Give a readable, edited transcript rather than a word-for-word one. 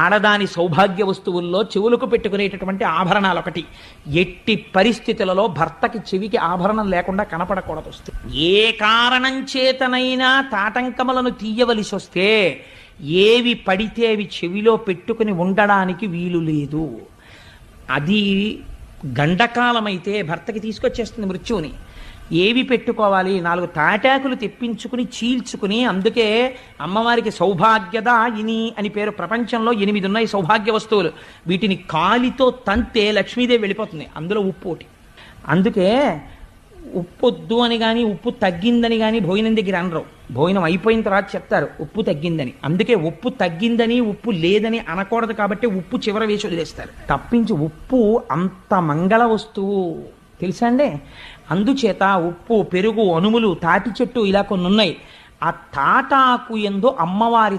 ఆడదాని సౌభాగ్య వస్తువుల్లో చెవులకు పెట్టుకునేటటువంటి ఆభరణాలు ఒకటి. ఎట్టి పరిస్థితులలో భర్తకి చెవికి ఆభరణం లేకుండా కనపడకూడదు. ఏ కారణం చేతనైనా తాటంకములను తీయవలసి వస్తే ఏవి పడితే అవి చెవిలో పెట్టుకుని ఉండడానికి వీలు లేదు. అది గండకాలమైతే భర్తకి తీసుకొచ్చేస్తుంది మృత్యువుని. ఏవి పెట్టుకోవాలి? 4 తాటాకులు తెప్పించుకుని చీల్చుకుని, అందుకే అమ్మవారికి సౌభాగ్యదాయిని అని పేరు. ప్రపంచంలో 8 ఉన్నాయి సౌభాగ్య వస్తువులు. వీటిని కాలితో తంతే లక్ష్మీదేవి వెళ్ళిపోతుంది. అందులో ఉప్పు ఒకటి. అందుకే ఉప్పొద్దు అని కానీ ఉప్పు తగ్గిందని కానీ భోజనం దగ్గర అనరు. భోజనం అయిపోయిన తర్వాత చెప్తారు ఉప్పు తగ్గిందని. అందుకే ఉప్పు తగ్గిందని ఉప్పు లేదని అనకూడదు కాబట్టి ఉప్పు చివర వేసి వదిలేస్తారు. తప్పించి ఉప్పు అంత మంగళ వస్తువు తెలుసా అండి. అందుచేత ఉప్పు, పెరుగు, అనుములు, తాటి చెట్టు ఇలా కొన్ని ఉన్నాయి. ఆ తాటాకు యందు అమ్మవారి